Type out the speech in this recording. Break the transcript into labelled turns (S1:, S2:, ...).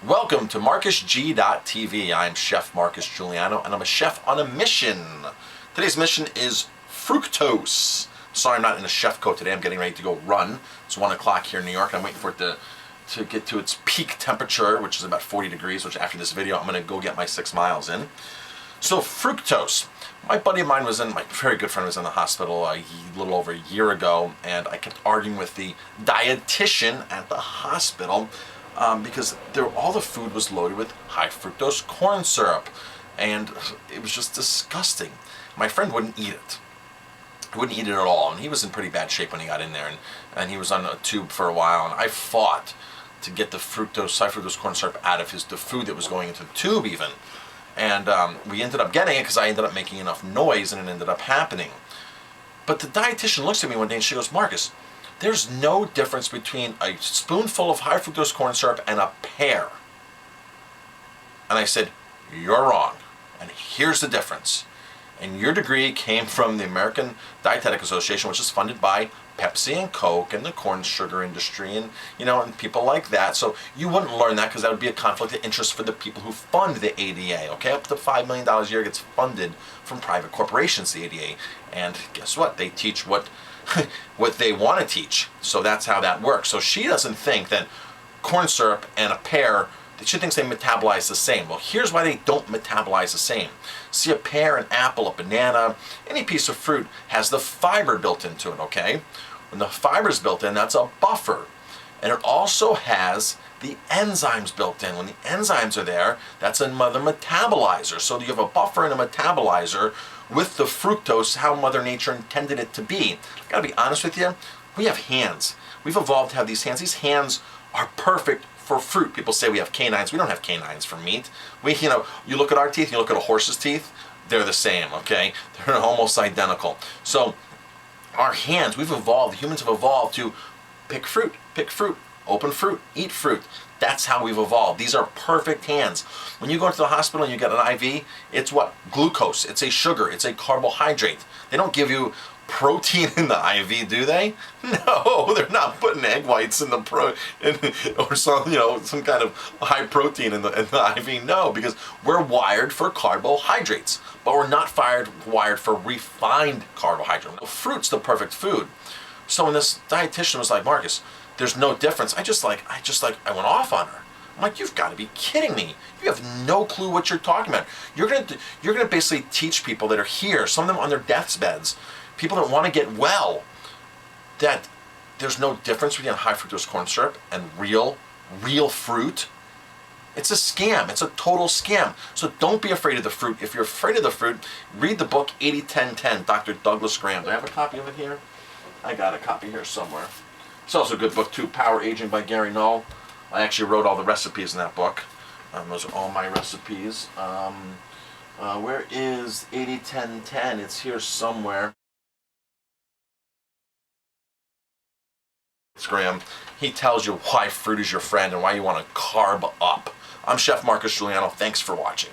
S1: Welcome to MarcusG.tv. I'm Chef Marcus Giuliano, and I'm a chef on a mission. Today's mission is fructose. Sorry I'm not in a chef coat today. I'm getting ready to go run. It's 1 o'clock here in New York, and I'm waiting for it to get to its peak temperature, which is about 40 degrees, which after this video, I'm going to go get my 6 miles in. So fructose. My buddy of mine my very good friend was in the hospital a little over a year ago, and I kept arguing with the dietitian at the hospital because all the food was loaded with high fructose corn syrup, and it was just disgusting. My friend wouldn't eat it. He wouldn't eat it at all, and he was in pretty bad shape when he got in there, and he was on a tube for a while, and I fought to get the high fructose corn syrup out of the food that was going into the tube even. And we ended up getting it because I ended up making enough noise, and it ended up happening. But the dietitian looks at me one day and she goes, "Marcus, there's no difference between a spoonful of high fructose corn syrup and a pear." And I said, "You're wrong, and here's the difference." And your degree came from the American Dietetic Association, which is funded by Pepsi and Coke and the corn sugar industry and people like that. So you wouldn't learn that because that would be a conflict of interest for the people who fund the ADA. Okay, up to $5 million a year gets funded from private corporations, the ADA. And guess what? They teach what what they want to teach. So that's how that works. So she doesn't think that corn syrup and a pear, she thinks they metabolize the same. Well, here's why they don't metabolize the same. See, a pear, an apple, a banana, any piece of fruit has the fiber built into it, okay? When the fiber's built in, that's a buffer. And it also has the enzymes built in. When the enzymes are there, that's another metabolizer. So you have a buffer and a metabolizer with the fructose, how Mother Nature intended it to be. I gotta be honest with you, we have hands. We've evolved to have these hands. These hands are perfect for fruit. People say we have canines. We don't have canines for meat. You look at our teeth, you look at a horse's teeth, they're the same, okay? They're almost identical. So our hands, humans have evolved to pick fruit, open fruit, eat fruit. That's how we've evolved. These are perfect hands. When you go into the hospital and you get an IV, it's what? Glucose. It's a sugar. It's a carbohydrate. They don't give you protein in the IV, do they? No, they're not putting egg whites in or some kind of high protein in the IV. No, because we're wired for carbohydrates, but we're not wired for refined carbohydrate. Fruit's the perfect food. So when this dietitian was like, "Marcus, there's no difference," I went off on her. I'm like, "You've got to be kidding me. You have no clue what you're talking about. You're gonna basically teach people that are here, some of them on their deathbeds, people that want to get well, that there's no difference between high fructose corn syrup and real fruit. It's a scam. It's a total scam. So don't be afraid of the fruit. If you're afraid of the fruit, read the book 80-10-10, Dr. Douglas Graham. Do I have a copy of it here? I got a copy here somewhere. It's also a good book too, Power Aging by Gary Null. I actually wrote all the recipes in that book. Those are all my recipes. Where is 80-10-10? It's here somewhere. Graham. He tells you why fruit is your friend and why you want to carb up. I'm Chef Marcus Giuliano. Thanks for watching.